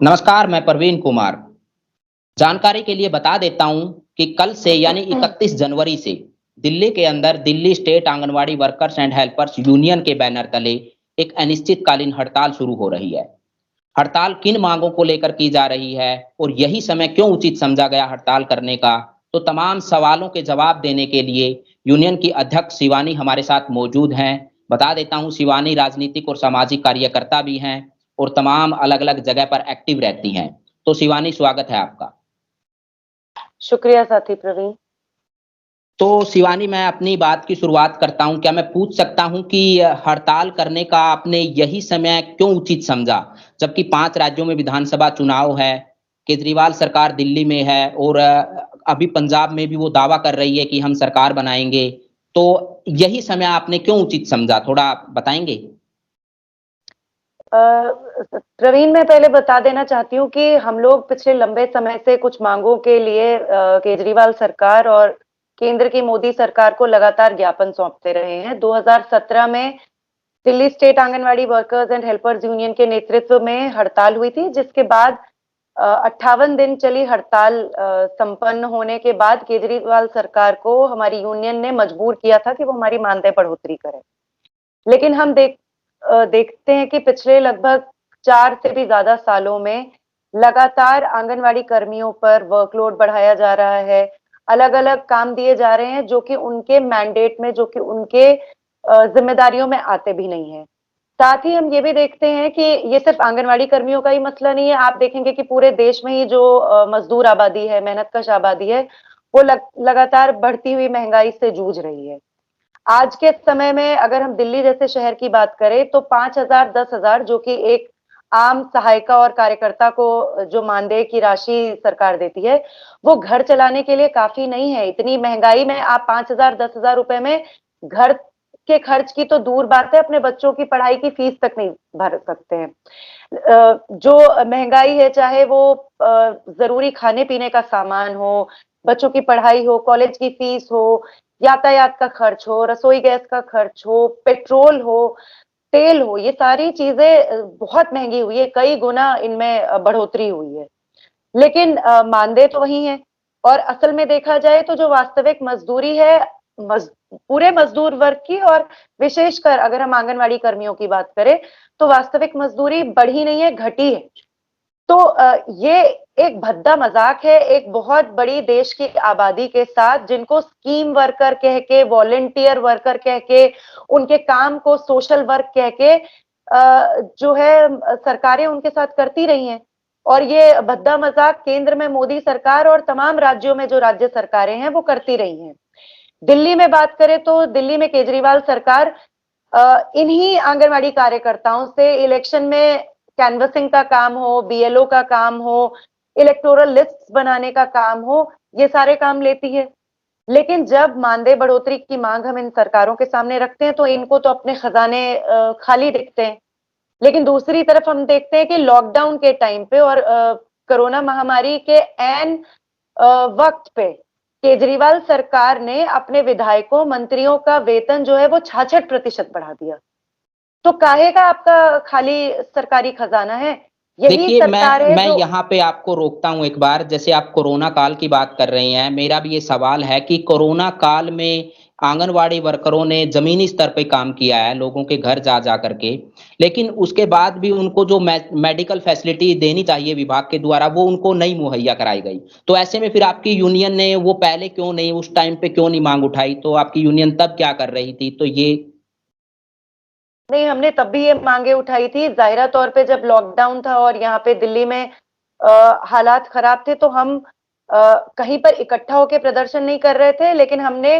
नमस्कार, मैं प्रवीण कुमार। जानकारी के लिए बता देता हूँ कि कल से यानी 31 जनवरी से दिल्ली के अंदर Delhi state anganwadi workers and helpers union के बैनर तले एक अनिश्चितकालीन हड़ताल शुरू हो रही है। हड़ताल किन मांगों को लेकर की जा रही है और यही समय क्यों उचित समझा गया हड़ताल करने का, तो तमाम सवालों के जवाब देने के लिए यूनियन की अध्यक्ष शिवानी हमारे साथ मौजूद हैं। बता देता हूँ, शिवानी राजनीतिक और सामाजिक कार्यकर्ता भी हैं और तमाम अलग-अलग जगह पर एक्टिव रहती हैं। तो शिवानी, स्वागत है आपका। शुक्रिया साथी प्रवीण। तो शिवानी, मैं अपनी बात की शुरुआत करता हूँ। क्या मैं पूछ सकता हूँ कि हड़ताल करने का आपने यही समय क्यों उचित समझा? जबकि 5 राज्यों में विधानसभा चुनाव है, केजरीवाल सरकार दिल्ली में है और अभी पंजाब में भी वो दावा कर रही है कि हम सरकार बनाएँगे। तो यही समय आपने क्यों उचित समझा? थोड़ा आप बताएँगे? प्रवीण, मैं पहले बता देना चाहती हूँ कि हम लोग पिछले लंबे समय से कुछ मांगों के लिए केजरीवाल सरकार और केंद्र की मोदी सरकार को लगातार ज्ञापन सौंपते रहे हैं। 2017 में Delhi state anganwadi workers and helpers union के नेतृत्व में हड़ताल हुई थी, जिसके बाद 58 दिन चली हड़ताल संपन्न होने के बाद केजरीवाल सरकार को हमारी यूनियन ने मजबूर किया था कि वो हमारी मानदेय बढ़ोतरी करे। लेकिन हम देखते हैं कि पिछले लगभग 4 से भी ज़्यादा सालों में लगातार आंगनवाड़ी कर्मियों पर वर्कलोड बढ़ाया जा रहा है। अलग-अलग काम दिए जा रहे हैं जो कि उनके मैंडेट में, जो कि उनके ज़िम्मेदारियों में आते भी नहीं हैं। साथ ही हम ये भी देखते हैं कि ये सिर्फ आंगनवाड़ी कर्मियों का ही मसला नहीं है। आप देखेंगे कि पूरे देश में ही जो मज़दूर आबादी है, मेहनतकश आबादी है, वो लगातार बढ़ती हुई महँगाई से जूझ रही है। आज के समय में अगर हम दिल्ली जैसे शहर की बात करें तो 5,000 10,000 जो कि एक आम सहायिका और कार्यकर्ता को जो मानदेय की राशि सरकार देती है, वो घर चलाने के लिए काफ़ी नहीं है। इतनी महँगाई में आप 5,000 10,000 रुपए में घर के खर्च की तो दूर बात है, अपने बच्चों की पढ़ाई की फीस तक नहीं भर सकते हैं। जो महँगाई है, चाहे वो ज़रूरी खाने-पीने का सामान हो, बच्चों की पढ़ाई हो, कॉलेज की फीस हो, यातायात का खर्च हो, रसोई गैस का खर्च हो, पेट्रोल हो, तेल हो, ये सारी चीज़ें बहुत महँगी हुई है, कई गुना इनमें बढ़ोतरी हुई है। लेकिन मानदेय तो वही है और असल में देखा जाए तो जो वास्तविक मज़दूरी है, मज़ पूरे मज़दूर वर्ग की और विशेषकर अगर हम आंगनवाड़ी कर्मियों की बात करें, तो वास्तविक मज़दूरी बढ़ी नहीं है, घटी है। तो ये एक भद्दा मज़ाक है, एक बहुत बड़ी देश की आबादी के साथ जिनको स्कीम वर्कर कह के, वॉलंटियर वर्कर कह के, उनके काम को सोशल वर्क कह के जो है सरकारें उनके साथ करती रही हैं। और ये भद्दा मज़ाक केंद्र में मोदी सरकार और तमाम राज्यों में जो राज्य सरकारें हैं, वो करती रही हैं। दिल्ली में बात करें तो दिल्ली में केजरीवाल सरकार इन्हीं आंगनवाड़ी कार्यकर्ताओं से इलेक्शन में कैनवसिंग का काम हो, बीएलओ का काम हो, इलेक्टोरल लिस्ट्स बनाने का काम हो, ये सारे काम लेती है। लेकिन जब मानदेय बढ़ोतरी की मांग हम इन सरकारों के सामने रखते हैं, तो इनको तो अपने खजाने खाली दिखते हैं। लेकिन दूसरी तरफ हम देखते हैं कि लॉकडाउन के टाइम पे और कोरोना महामारी के ऐन वक्त पे केजरीवाल सरकार ने अपने विधायकों, मंत्रियों का वेतन जो है वो 66% बढ़ा दिया। तो काहे का आपका खाली सरकारी खजाना है? यही देखिए, सरकार है मैं जो यहाँ पे आपको रोकता हूँ एक बार। जैसे आप कोरोना काल की बात कर रहे हैं, मेरा भी ये सवाल है कि कोरोना काल में आंगनवाड़ी वर्करों ने ज़मीनी स्तर पे काम किया है, लोगों के घर जा-जा कर के। लेकिन उसके बाद भी उनको जो मेडिकल फैसिलिटी देनी चाहिए विभाग के द्वारा, वो उनको नहीं मुहैया कराई गई। तो ऐसे में फिर आपकी यूनियन ने वो पहले क्यों नहीं, उस टाइम पे क्यों नहीं माँग उठाई? तो आपकी यूनियन तब क्या कर रही थी? तो ये नहीं, हमने तब भी ये मांगे उठाई थी। ज़ाहिरा तौर पे जब लॉकडाउन था और यहाँ पे दिल्ली में हालात खराब थे, तो हम कहीं पर इकट्ठा होके प्रदर्शन नहीं कर रहे थे, लेकिन हमने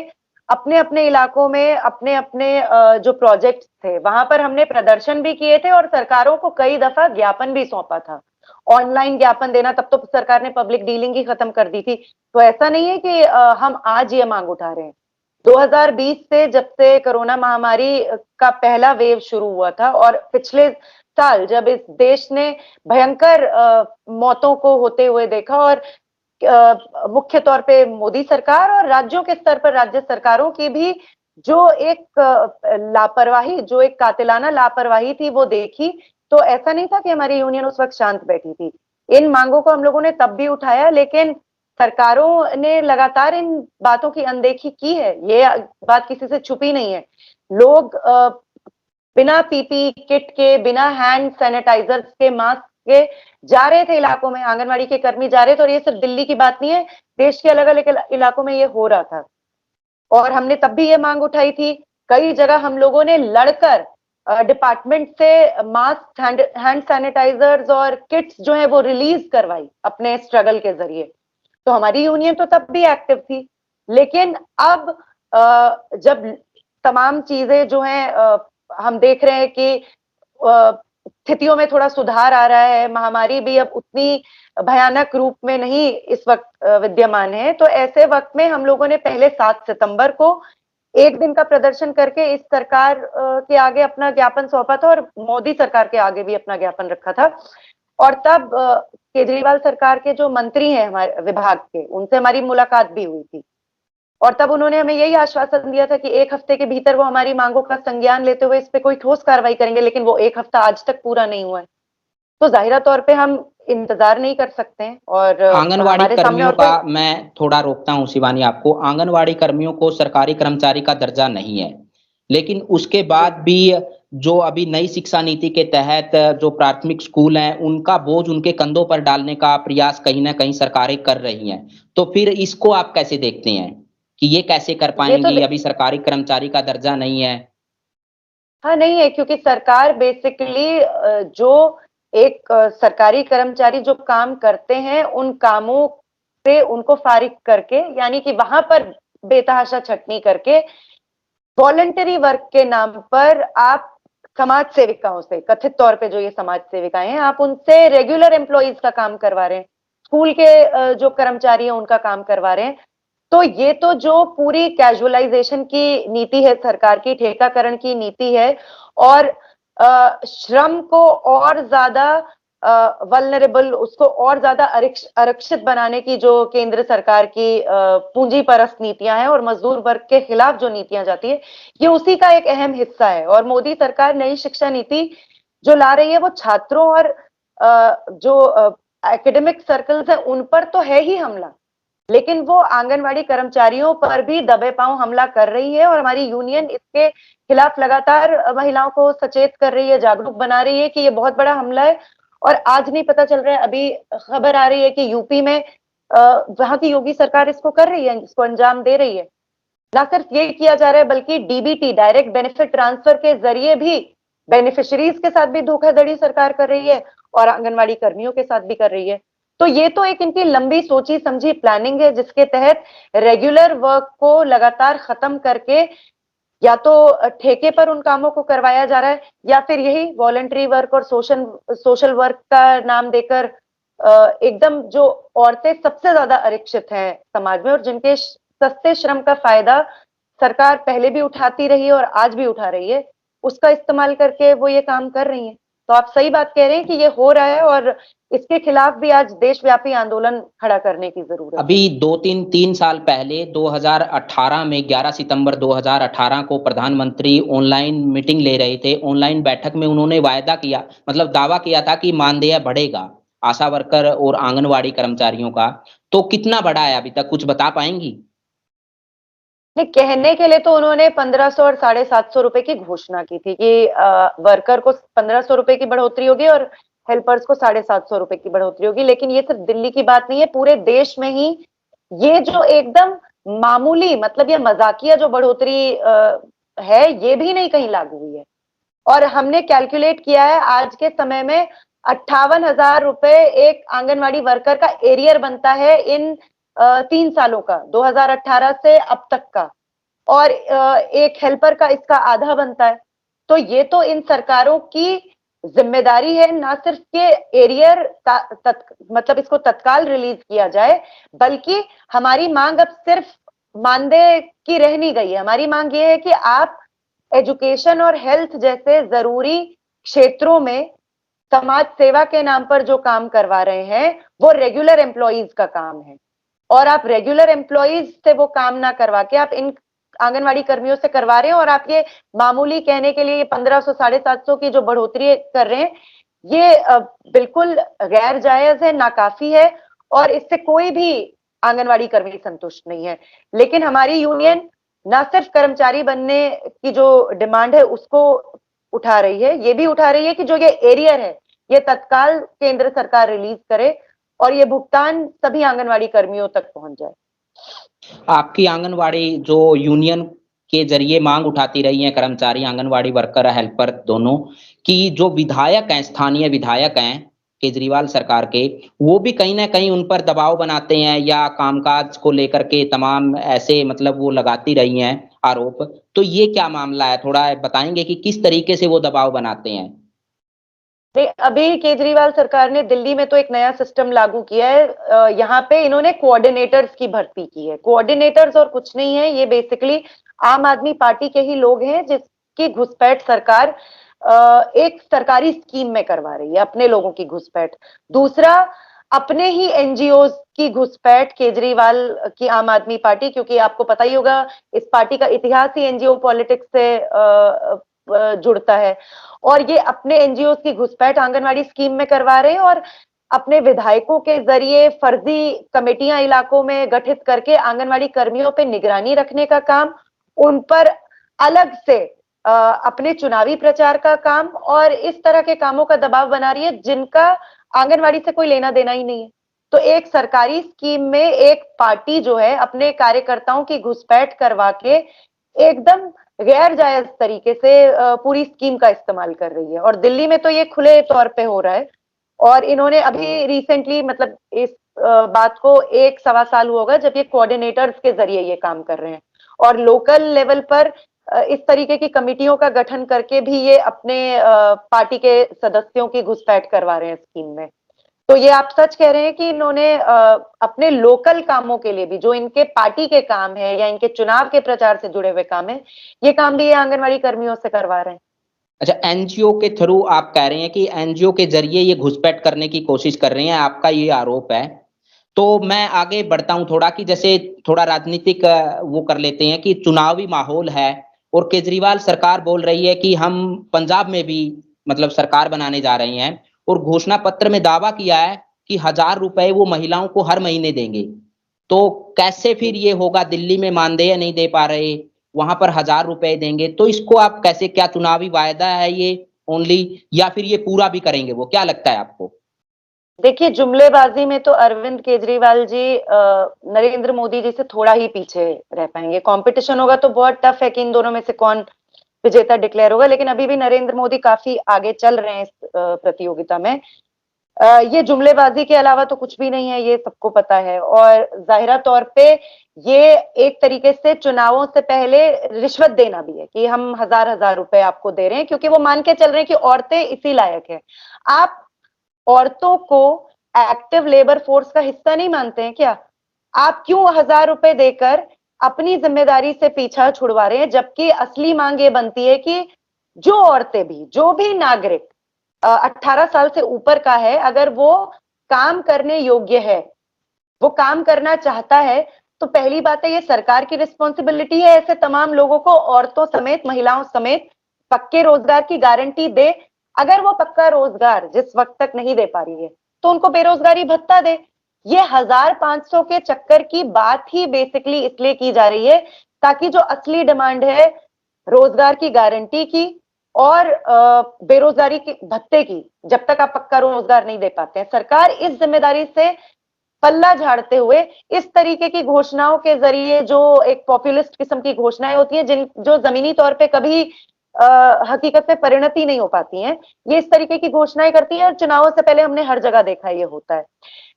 अपने-अपने इलाकों में अपने-अपने जो प्रोजेक्ट्स थे, वहाँ पर हमने प्रदर्शन भी किए थे और सरकारों को कई दफ़ा ज्ञापन भी सौंपा था। ऑनलाइन ज्ञापन देना, तब तो सरकार ने पब्लिक डीलिंग ही खत्म कर दी थी। तो ऐसा नहीं है कि हम आज ये मांग उठा रहे हैं। 2020 से जब से कोरोना महामारी का पहला वेव शुरू हुआ था और पिछले साल जब इस देश ने भयंकर मौतों को होते हुए देखा और मुख्य तौर पे मोदी सरकार और राज्यों के स्तर पर राज्य सरकारों की भी जो एक लापरवाही, जो एक कातिलाना लापरवाही थी वो देखी, तो ऐसा नहीं था कि हमारी यूनियन उस वक़्त शांत बैठी थी। इन मांगों को हम लोगों ने तब भी उठाया, लेकिन सरकारों ने लगातार इन बातों की अनदेखी की है। ये बात किसी से छुपी नहीं है। लोग बिना पीपी किट के, बिना हैंड सैनिटाइजर्स के, मास्क के जा रहे थे इलाकों में, आंगनवाड़ी के कर्मी जा रहे थे, और ये सिर्फ दिल्ली की बात नहीं है, देश के अलग अलग इलाकों में ये हो रहा था। और हमने तब भी ये मांग उठाई थी। कई जगह हम लोगों ने लड़कर डिपार्टमेंट से मास्क, हैंड सैनिटाइजर्स और किट्स जो है वो रिलीज करवाई अपने स्ट्रगल के जरिए। तो हमारी यूनियन तो तब भी एक्टिव थी, लेकिन अब जब तमाम चीजें जो हैं हम देख रहे हैं कि स्थितियों में थोड़ा सुधार आ रहा है, महामारी भी अब उतनी भयानक रूप में नहीं इस वक्त विद्यमान है, तो ऐसे वक्त में हम लोगों ने पहले 7 सितंबर को एक दिन का प्रदर्शन करके इस सरकार के आगे अपना ज्ञापन सौंपा था, और मोदी सरकार के आगे भी अपना ज्ञापन रखा था। और तब केजरीवाल सरकार के जो मंत्री हैं हमारे विभाग के, उनसे हमारी मुलाकात भी हुई थी, और तब उन्होंने हमें यही आश्वासन दिया था कि 1 हफ्ते के भीतर वो हमारी मांगों का संज्ञान लेते हुए इस पे कोई ठोस कार्रवाई करेंगे, लेकिन वो 1 हफ्ता आज तक पूरा नहीं हुआ है। तो जाहिरा तौर पे हम इंतजार नहीं कर सकते हैं, और आंगनवाड़ी हमारे सामने कर्मियों और का कोई। मैं थोड़ा रोकता हूं शिवानी आपको। आंगनवाड़ी कर्मियों को सरकारी कर्मचारी का दर्जा नहीं है, लेकिन उसके जी। बाद भी जो अभी नई शिक्षा नीति के तहत जो प्राथमिक स्कूल हैं उनका बोझ उनके कंधों पर डालने का प्रयास कहीं ना कहीं सरकारें कर रही हैं। तो फिर इसको आप कैसे देखते हैं कि ये कैसे कर ये तो पाएंगी? अभी सरकारी कर्मचारी का दर्जा नहीं है। हाँ, नहीं है, क्योंकि सरकार बेसिकली जो एक सरकारी कर्मचारी जो काम करते हैं, उन कामों से उनको फारिग करके, यानी कि वहां पर बेतहाशा छटनी करके, वॉलंटरी वर्क के नाम पर आप समाज सेविकाओं से, कथित तौर पे जो ये समाज सेविकाएं हैं, आप उनसे रेगुलर एम्प्लॉइज का काम करवा रहे हैं, स्कूल के जो कर्मचारी हैं उनका काम करवा रहे हैं। तो ये तो जो पूरी कैजुअलाइजेशन की नीति है सरकार की, ठेकाकरण की नीति है, और श्रम को और ज्यादा वल्नरेबल, उसको और ज्यादा आरक्षित बनाने की जो केंद्र सरकार की पूंजी परस्त नीतियां हैं और मजदूर वर्ग के खिलाफ जो नीतियां जाती है, ये उसी का एक अहम हिस्सा है। और मोदी सरकार नई शिक्षा नीति जो ला रही है, वो छात्रों और जो एकेडमिक सर्कल्स है उन पर तो है ही हमला, लेकिन वो आंगनवाड़ी कर्मचारियों पर भी दबे पांव हमला कर रही है। और हमारी यूनियन इसके खिलाफ लगातार महिलाओं को सचेत कर रही है, जागरूक बना रही है कि ये बहुत बड़ा हमला है। और आज नहीं पता चल रहा है, अभी खबर आ रही है कि यूपी में वहां की योगी सरकार इसको कर रही है, इसको अंजाम दे रही है। ना सिर्फ ये किया जा रहा है, बल्कि डीबीटी, डायरेक्ट बेनिफिट ट्रांसफर के जरिए भी बेनिफिशरीज के साथ भी धोखाधड़ी सरकार कर रही है, और आंगनवाड़ी कर्मियों के साथ भी कर रही है। तो ये तो एक इनकी लंबी सोची समझी प्लानिंग है, जिसके तहत रेगुलर वर्क को लगातार खत्म करके या तो ठेके पर उन कामों को करवाया जा रहा है, या फिर यही वॉलंटरी वर्क और सोशल वर्क का नाम देकर एकदम जो औरतें सबसे ज्यादा आरक्षित हैं समाज में, और जिनके सस्ते श्रम का फायदा सरकार पहले भी उठाती रही है और आज भी उठा रही है, उसका इस्तेमाल करके वो ये काम कर रही हैं। तो आप सही बात कह रहे हैं कि ये हो रहा है, और इसके खिलाफ भी आज देशव्यापी आंदोलन खड़ा करने की जरूरत अभी है। 2-3 साल पहले 2018 में 11 सितंबर 2018 को प्रधानमंत्री ऑनलाइन मीटिंग ले रहे थे। ऑनलाइन बैठक में उन्होंने वायदा किया, मतलब दावा किया था कि मानदेय बढ़ेगा आशा वर्कर और आंगनवाड़ी कर्मचारियों का। तो कितना बढ़ा है अभी तक, कुछ बता पाएंगी? नहीं, कहने के लिए तो उन्होंने 1500 और 750 रुपए की घोषणा की थी कि वर्कर को 1500 रुपए की बढ़ोतरी होगी और हेल्पर्स को 750 रुपए की बढ़ोतरी होगी। लेकिन ये सिर्फ दिल्ली की बात नहीं है, पूरे देश में ही ये जो एकदम मामूली, मतलब ये मजाकिया जो बढ़ोतरी है, ये भी नहीं कहीं लागू हुई है। और हमने कैलकुलेट किया है, आज के समय में 58,000 रुपए एक आंगनवाड़ी वर्कर का एरियर बनता है इन 3 सालों का, 2018 से अब तक का, और एक हेल्पर का इसका आधा बनता है। तो ये तो इन सरकारों की जिम्मेदारी है, ना सिर्फ के एरियर मतलब इसको तत्काल रिलीज किया जाए, बल्कि हमारी मांग अब सिर्फ मानदेय की रह नहीं गई है। हमारी मांग ये है कि आप एजुकेशन और हेल्थ जैसे जरूरी क्षेत्रों में समाज सेवा के नाम पर जो काम करवा रहे हैं, वो रेगुलर एम्प्लॉइज का काम है। और आप रेगुलर एम्प्लॉइज से वो काम ना करवा के आप इन आंगनवाड़ी कर्मियों से करवा रहे हैं, और आप ये मामूली कहने के लिए 1500 750 की जो बढ़ोतरी कर रहे हैं, ये बिल्कुल गैर जायज है, नाकाफी है, और इससे कोई भी आंगनवाड़ी कर्मी संतुष्ट नहीं है। लेकिन हमारी यूनियन ना सिर्फ कर्मचारी बनने की जो डिमांड है उसको उठा रही है, ये भी उठा रही है कि जो ये एरियर है ये तत्काल केंद्र सरकार रिलीज करे और ये भुगतान सभी आंगनवाड़ी कर्मियों तक पहुंच जाए। आपकी आंगनवाड़ी जो यूनियन के जरिए मांग उठाती रही है, कर्मचारी आंगनवाड़ी वर्कर हेल्पर दोनों, कि जो विधायक हैं, स्थानीय विधायक हैं केजरीवाल सरकार के, वो भी कहीं ना कहीं उन पर दबाव बनाते हैं या कामकाज को लेकर के तमाम ऐसे मतलब वो लगाती रही हैं आरोप। तो ये क्या मामला है, थोड़ा बताएंगे कि किस तरीके से वो दबाव बनाते हैं? अभी केजरीवाल सरकार ने दिल्ली में तो एक नया सिस्टम लागू किया है। यहाँ पे इन्होंने कोऑर्डिनेटर्स की भर्ती की है। कोऑर्डिनेटर्स और कुछ नहीं है, ये बेसिकली आम आदमी पार्टी के ही लोग हैं जिसकी घुसपैठ सरकार एक सरकारी स्कीम में करवा रही है, अपने लोगों की घुसपैठ। दूसरा, अपने ही एनजीओ की घुसपैठ केजरीवाल की आम आदमी पार्टी, क्योंकि आपको पता ही होगा इस पार्टी का इतिहास ही एनजीओ पॉलिटिक्स से जुड़ता है, और ये अपने एनजीओ की घुसपैठ आंगनवाड़ी स्कीम में करवा रहे हैं और अपने विधायकों के जरिए फर्जी कमेटियां इलाकों में गठित करके आंगनवाड़ी कर्मियों पे निगरानी रखने का काम, उन पर अलग से अपने चुनावी प्रचार का काम और इस तरह के कामों का दबाव बना रही है जिनका आंगनवाड़ी से कोई लेना देना ही नहीं है। तो एक सरकारी स्कीम में एक पार्टी जो है अपने कार्यकर्ताओं की घुसपैठ करवा के एकदम गैर जायज तरीके से पूरी स्कीम का इस्तेमाल कर रही है, और दिल्ली में तो ये खुले तौर पे हो रहा है। और इन्होंने अभी रिसेंटली मतलब इस बात को एक सवा साल हुआ होगा जब ये कोऑर्डिनेटर्स के जरिए ये काम कर रहे हैं, और लोकल लेवल पर इस तरीके की कमिटियों का गठन करके भी ये अपने पार्टी के सदस्यों की घुसपैठ करवा रहे हैं स्कीम में। तो ये आप सच कह रहे हैं कि इन्होंने अपने लोकल कामों के लिए भी, जो इनके पार्टी के काम है या इनके चुनाव के प्रचार से जुड़े हुए काम है, ये काम भी ये आंगनवाड़ी कर्मियों से करवा रहे हैं। अच्छा, एनजीओ के थ्रू आप कह रहे हैं कि एनजीओ के जरिए ये घुसपैठ करने की कोशिश कर रहे हैं, आपका ये आरोप है। तो मैं आगे बढ़ता हूं थोड़ा कि जैसे थोड़ा राजनीतिक वो कर लेते हैं कि चुनावी माहौल है और केजरीवाल सरकार बोल रही है कि हम पंजाब में भी मतलब सरकार बनाने जा रहे हैं और घोषणा पत्र में दावा किया है कि 1000 रुपए वो महिलाओं को हर महीने देंगे। तो कैसे फिर ये होगा? दिल्ली में मानदेय नहीं दे पा रहे, वहां पर 1000 रुपए देंगे, तो इसको आप कैसे, क्या चुनावी वायदा है ये ओनली, या फिर ये पूरा भी करेंगे वो, क्या लगता है आपको? देखिए, जुमलेबाजी में तो अरविंद केजरीवाल जी नरेंद्र मोदी जी से थोड़ा ही पीछे रह पाएंगे। कंपटीशन होगा तो बहुत टफ है कि इन दोनों में से कौन विजेता डिक्लेयर होगा, लेकिन अभी भी नरेंद्र मोदी काफी आगे चल रहे हैं इस प्रतियोगिता में। ये जुमलेबाजी के अलावा तो कुछ भी नहीं है, ये सबको पता है, और जाहिरा तौर पे ये एक तरीके से चुनावों से पहले रिश्वत देना भी है कि हम हजार हजार रुपए आपको दे रहे हैं, क्योंकि वो मान के चल रहे हैं कि औरतें इसी लायक है। आप औरतों को एक्टिव लेबर फोर्स का हिस्सा नहीं मानते हैं क्या? आप क्यों 1000 रुपए देकर अपनी जिम्मेदारी से पीछा छुड़वा रहे हैं, जबकि असली मांग ये बनती है कि जो औरतें भी, जो भी नागरिक 18 साल से ऊपर का है, अगर वो काम करने योग्य है, वो काम करना चाहता है, तो पहली बात है ये सरकार की रिस्पॉन्सिबिलिटी है ऐसे तमाम लोगों को, औरतों समेत, महिलाओं समेत, पक्के रोजगार की गारंटी दे। अगर वो पक्का रोजगार जिस वक्त तक नहीं दे पा रही है तो उनको बेरोजगारी भत्ता दे। ये 1500 के चक्कर की बात ही बेसिकली इसलिए की जा रही है ताकि जो असली डिमांड है रोजगार की गारंटी की और बेरोजगारी के भत्ते की, जब तक आप पक्का रोजगार नहीं दे पाते हैं, सरकार इस जिम्मेदारी से पल्ला झाड़ते हुए इस तरीके की घोषणाओं के जरिए, जो एक पॉपुलिस्ट किस्म की घोषणाएं होती हैं जिन जो जमीनी तौर पे कभी हकीकत में परिणति नहीं हो पाती हैं, ये इस तरीके की घोषणाएं करती है। और चुनावों से पहले हमने हर जगह देखा ये होता है।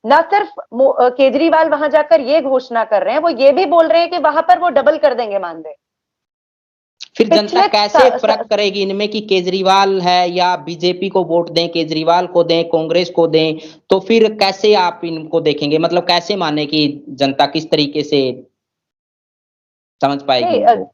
ना सिर्फ केजरीवाल वहां जाकर ये घोषणा कर रहे हैं, वो ये भी बोल रहे हैं कि वहां पर वो डबल कर देंगे मानदेय। फिर जनता कैसे परख करेगी इनमें कि केजरीवाल है या बीजेपी को वोट दें, केजरीवाल को दें, कांग्रेस को दें? तो फिर कैसे आप इनको देखेंगे, मतलब कैसे माने कि जनता किस तरीके से समझ पाएगी इनको?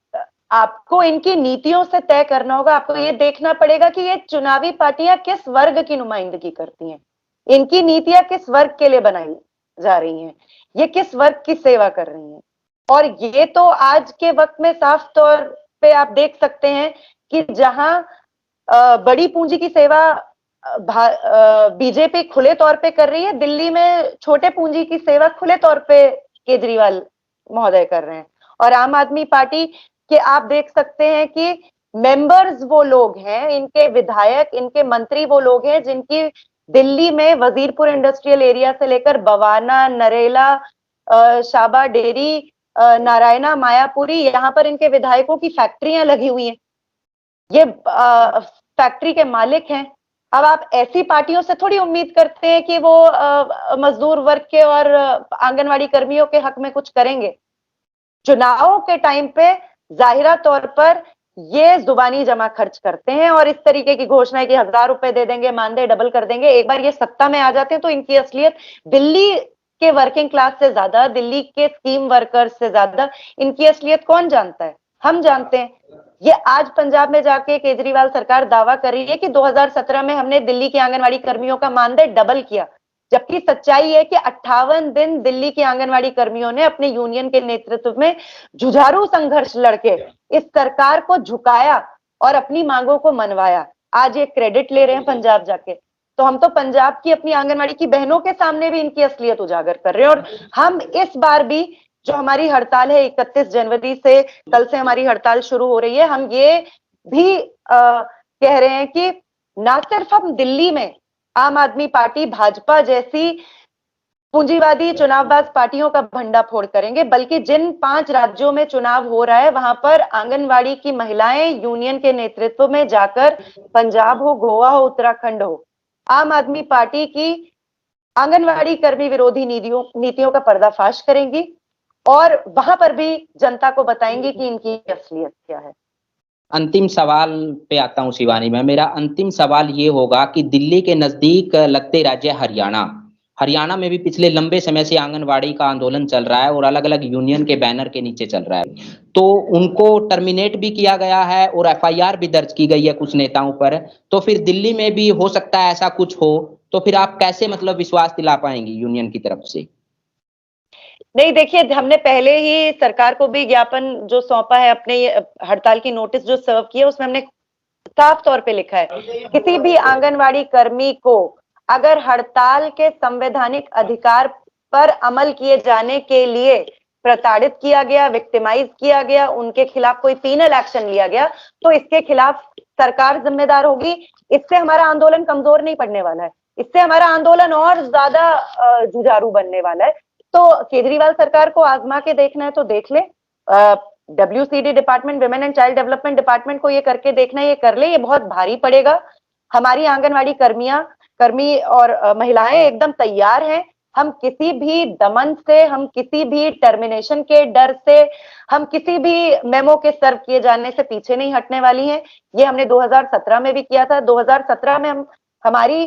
आपको इनकी नीतियों से तय करना होगा। आपको ये देखना पड़ेगा कि ये चुनावी पार्टियां किस वर्ग की नुमाइंदगी करती हैं, इनकी नीतियां किस वर्ग के लिए बनाई जा रही हैं, ये किस वर्ग की सेवा कर रही हैं। और ये तो आज के वक्त में साफ तौर पे आप देख सकते हैं कि जहां बड़ी पूंजी की सेवा बीजेपी खुले तौर पे कर रही है, दिल्ली में छोटे पूंजी की सेवा खुले तौर पे केजरीवाल महोदय कर रहे हैं। और आम आदमी पार्टी के आप देख सकते हैं कि मेंबर्स वो लोग हैं, इनके विधायक, इनके मंत्री वो लोग हैं जिनकी दिल्ली में वजीरपुर इंडस्ट्रियल एरिया से लेकर बवाना, नरेला, शाबा डेरी, नारायणा, मायापुरी, यहाँ पर इनके विधायकों की फैक्ट्रियां लगी हुई हैं। ये फैक्ट्री के मालिक हैं। अब आप ऐसी पार्टियों से थोड़ी उम्मीद करते हैं कि वो मजदूर वर्ग के और आंगनवाड़ी कर्मियों के हक में कुछ करेंगे। चुनाव के टाइम पे जाहिरा तौर पर ये जुबानी जमा खर्च करते हैं और इस तरीके की घोषणा है कि 1,000 रुपए दे देंगे, मानदेय डबल कर देंगे। एक बार ये सत्ता में आ जाते हैं तो इनकी असलियत दिल्ली के वर्किंग क्लास से ज्यादा, दिल्ली के स्कीम वर्कर्स से ज्यादा इनकी असलियत कौन जानता है? हम जानते हैं। ये आज पंजाब में जाके केजरीवाल सरकार दावा कर रही है कि 2017 में हमने दिल्ली के आंगनवाड़ी कर्मियों का मानदेय डबल किया, जबकि सच्चाई है कि 58 दिन दिल्ली के आंगनवाड़ी कर्मियों ने अपने यूनियन के नेतृत्व में जुझारू संघर्ष लड़के इस सरकार को झुकाया और अपनी मांगों को मनवाया। आज ये क्रेडिट ले रहे हैं पंजाब जाके। तो हम तो पंजाब की अपनी आंगनवाड़ी की बहनों के सामने भी इनकी असलियत उजागर कर रहे हैं। और हम इस बार भी जो हमारी हड़ताल है 31 जनवरी से, कल से हमारी हड़ताल शुरू हो रही है, हम ये भी कह रहे हैं कि ना सिर्फ हम दिल्ली में आम आदमी पार्टी, भाजपा जैसी पूंजीवादी चुनावबाज पार्टियों का भंडाफोड़ करेंगे, बल्कि जिन 5 राज्यों में चुनाव हो रहा है वहां पर आंगनवाड़ी की महिलाएं यूनियन के नेतृत्व में जाकर, पंजाब हो, गोवा हो, उत्तराखंड हो, आम आदमी पार्टी की आंगनवाड़ी कर्मी विरोधी नीतियों का पर्दाफाश करेंगी और वहां पर भी जनता को बताएंगे कि इनकी असलियत क्या है। अंतिम सवाल पे आता हूँ शिवानी में। मेरा अंतिम सवाल ये होगा कि दिल्ली के नजदीक लगते राज्य हरियाणा में भी पिछले लंबे समय से आंगनवाड़ी का आंदोलन चल रहा है और अलग अलग यूनियन के बैनर के नीचे चल रहा है। तो उनको टर्मिनेट भी किया गया है और एफआईआर भी दर्ज की गई है कुछ नेताओं पर। तो फिर दिल्ली में भी हो सकता है ऐसा कुछ हो, तो फिर आप कैसे मतलब विश्वास दिला पाएंगी यूनियन की तरफ से? नहीं, देखिए, हमने पहले ही सरकार को भी ज्ञापन जो सौंपा है, अपने हड़ताल की नोटिस जो सर्व किया, उसमें हमने साफ तौर पे लिखा है किसी भी आंगनवाड़ी कर्मी को अगर हड़ताल के संवैधानिक अधिकार पर अमल किए जाने के लिए प्रताड़ित किया गया, विक्टिमाइज किया गया, उनके खिलाफ कोई पीनल एक्शन लिया गया, तो इसके खिलाफ सरकार जिम्मेदार होगी। इससे हमारा आंदोलन कमजोर नहीं पड़ने वाला है, इससे हमारा आंदोलन और ज्यादा जुझारू बनने वाला है। तो केजरीवाल सरकार को आजमा के देखना है तो देख ले। WCD department, women and child development department को ये करके देखना है, ये कर ले। ये बहुत भारी पड़ेगा। हमारी आंगनवाड़ी कर्मी और महिलाएं एकदम तैयार हैं। हम किसी भी दमन से, हम किसी भी टर्मिनेशन के डर से, हम किसी भी मेमो के सर्व किए जाने से पीछे नहीं हटने वाली हैं। ये हमने 2017 में भी किया था। 2017 में हमारी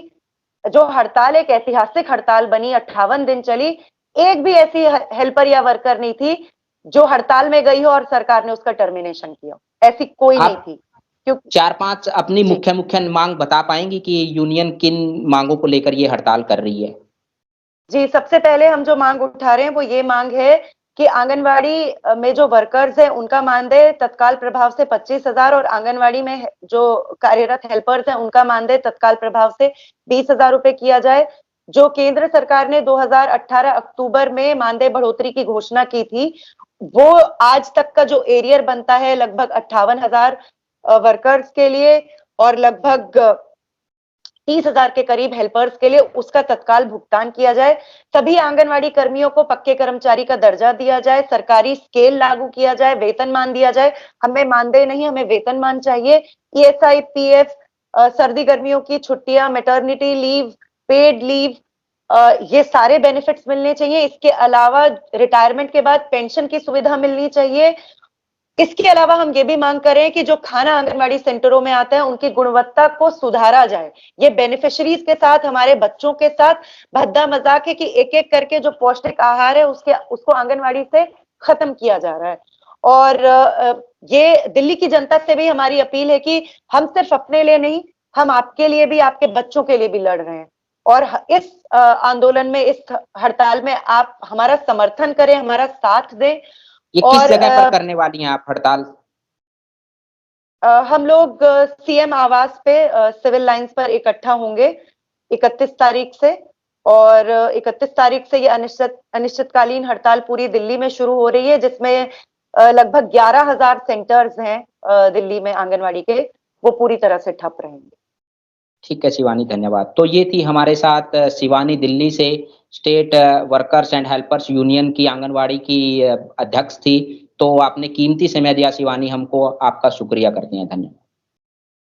जो हड़ताल एक ऐतिहासिक हड़ताल बनी, 58 दिन चली। एक भी ऐसी हेल्पर या वर्कर नहीं थी जो हड़ताल में गई हो और सरकार ने उसका टर्मिनेशन किया, ऐसी कोई नहीं थी। क्योंकि 4-5 अपनी मुख्य मांग बता पाएंगी कि यूनियन किन मांगों को लेकर ये हड़ताल कर रही है? जी, सबसे पहले हम जो मांग उठा रहे हैं वो ये मांग है कि आंगनवाड़ी में जो वर्कर्स हैं उनका मानदेय तत्काल प्रभाव से 25,000 और आंगनवाड़ी में जो कार्यरत हेल्पर्स हैं उनका मानदेय तत्काल प्रभाव से 20,000 रुपए किया जाए। जो केंद्र सरकार ने 2018 अक्टूबर में मानदेय बढ़ोतरी की घोषणा की थी, वो आज तक का जो एरियर बनता है लगभग 58,000 वर्कर्स के लिए और लगभग 30,000 के करीब हेल्पर्स के लिए, उसका तत्काल भुगतान किया जाए। सभी आंगनवाड़ी कर्मियों को पक्के कर्मचारी का दर्जा दिया जाए, सरकारी स्केल लागू किया जाए, वेतनमान दिया जाए। हमें मानदेय नहीं, हमें वेतनमान चाहिए। ESI, PF, सर्दी गर्मियों की छुट्टियां, मैटरनिटी लीव, पेड लीव, ये सारे बेनिफिट्स मिलने चाहिए। इसके अलावा रिटायरमेंट के बाद पेंशन की सुविधा मिलनी चाहिए। इसके अलावा हम ये भी मांग करें कि जो खाना आंगनवाड़ी सेंटरों में आता है उनकी गुणवत्ता को सुधारा जाए। ये बेनिफिशियरीज के साथ, हमारे बच्चों के साथ भद्दा मजाक है कि एक एक करके जो पौष्टिक आहार है उसको आंगनवाड़ी से खत्म किया जा रहा है। और ये दिल्ली की जनता से भी हमारी अपील है कि हम सिर्फ अपने लिए नहीं, हम आपके लिए भी, आपके बच्चों के लिए भी लड़ रहे हैं। और इस आंदोलन में, इस हड़ताल में आप हमारा समर्थन करें, हमारा साथ दें। ये किस जगह पर करने वाली हैं आप हड़ताल? हम लोग सीएम आवास पे सिविल लाइंस पर इकट्ठा होंगे 31 तारीख से, और 31 तारीख से ये अनिश्चितकालीन हड़ताल पूरी दिल्ली में शुरू हो रही है, जिसमें लगभग 11,000 सेंटर्स हैं दिल्ली में आंगनवाड़ी के, वो पूरी तरह से ठप रहेंगे। ठीक है शिवानी, धन्यवाद। तो ये थी हमारे साथ शिवानी, दिल्ली से state workers and helpers union की आंगनवाड़ी की अध्यक्ष थी। तो आपने कीमती समय दिया शिवानी हमको, आपका शुक्रिया करते हैं, धन्यवाद।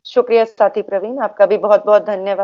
शुक्रिया साथी प्रवीण, आपका भी बहुत बहुत धन्यवाद।